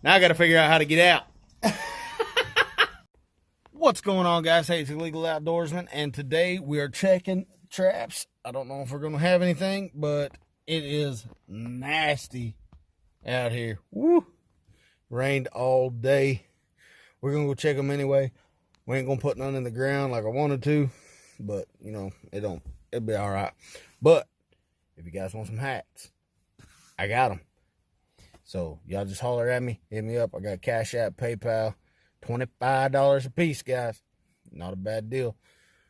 Now I got to figure out how to get out. What's going on, guys? Hey, it's Illegal Outdoorsman, and today we are checking traps. I don't know if we're going to have anything, but it is nasty out here. Woo! Rained all day. We're going to go check them anyway. We ain't going to put none in the ground like I wanted to, but, you know, it'll be all right. But if you guys want some hats, I got them. So y'all just holler at me, hit me up. I got Cash App, PayPal, $25 a piece, guys. Not a bad deal.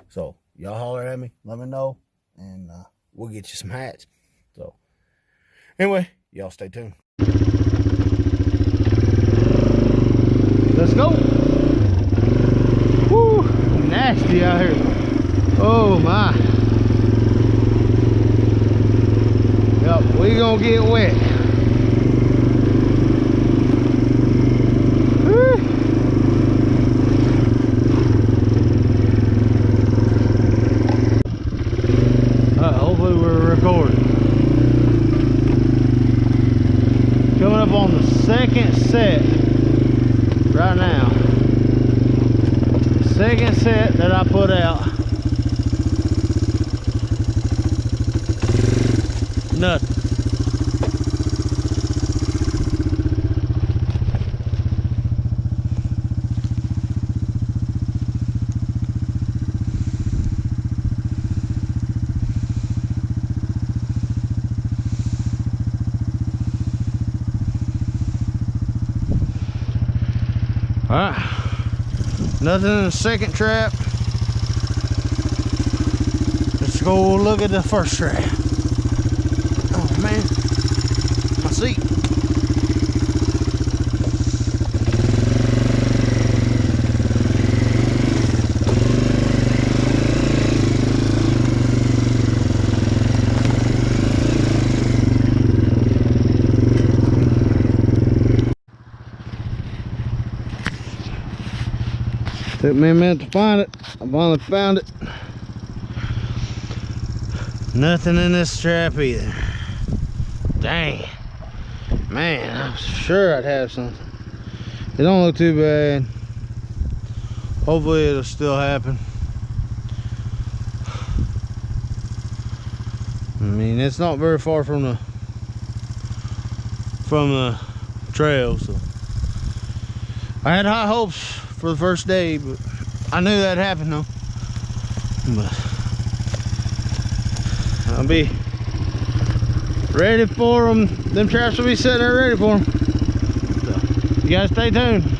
So y'all holler at me, let me know, and we'll get you some hats. So anyway, y'all stay tuned. Let's go. Woo, nasty out here. Oh my. Yep, we gonna get wet. Hopefully we're recording. Coming up on the second set right now. Second set that I put out. Nothing. Alright, nothing in the second trap. Let's go look at the first trap. Oh man, my seat. Took me a minute to find it. I finally found it. Nothing in this trap either. Dang. Man, I was sure I'd have something. It don't look too bad. Hopefully it'll still happen. I mean, it's not very far from the trail, so I had high hopes for the first day, but I knew that'd happen though. But I'll be ready for them. Them traps will be sitting there ready for them. So you guys stay tuned.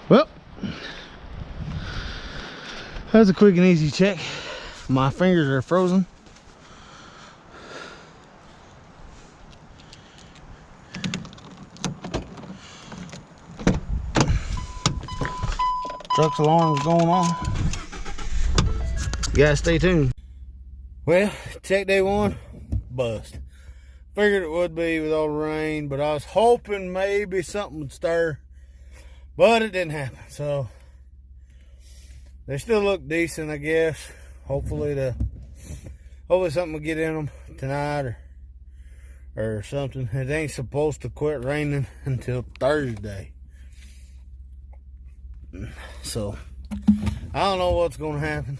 Well, that was a quick and easy check. My fingers are frozen. Truck's alarm is going on. You guys stay tuned. Well, check day one, bust. Figured it would be with all the rain, but I was hoping maybe something would stir, but it didn't happen. So they still look decent, I guess. Hopefully something will get in them tonight or something. It ain't supposed to quit raining until Thursday. So I don't know what's gonna happen.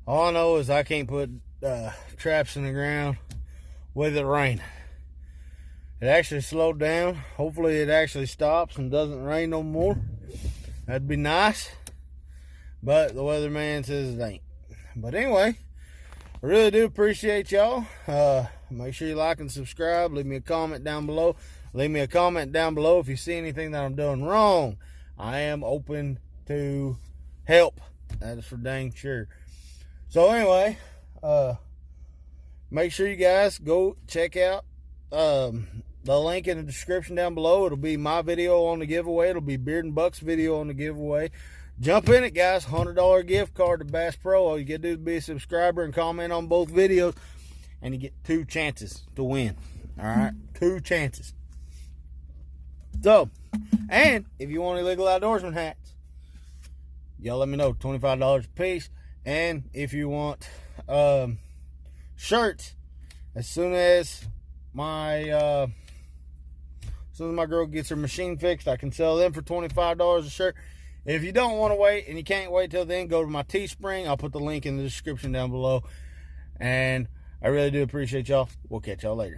All I know is I can't put traps in the ground with it raining. It actually slowed down. Hopefully it actually stops and doesn't rain no more. That'd be nice, but the weatherman says it ain't. But anyway, I really do appreciate y'all. Make sure you like and subscribe. Leave me a comment down below. Leave me a comment down below if you see anything that I'm doing wrong. I am open to help. That is for dang sure. So anyway, make sure you guys go check out the link in the description down below. It'll be my video on the giveaway. It'll be Beard and Buck's video on the giveaway. Jump in it, guys. $100 gift card to Bass Pro. All you gotta do is be a subscriber and comment on both videos, and you get 2 chances to win. All right, 2 chances. So, and if you want illegal outdoorsman hats, y'all let me know. $25 a piece. And if you want shirts, as soon as my girl gets her machine fixed, I can sell them for $25 a shirt. If you don't want to wait and you can't wait till then, go to my Teespring. I'll put the link in the description down below. And I really do appreciate y'all. We'll catch y'all later.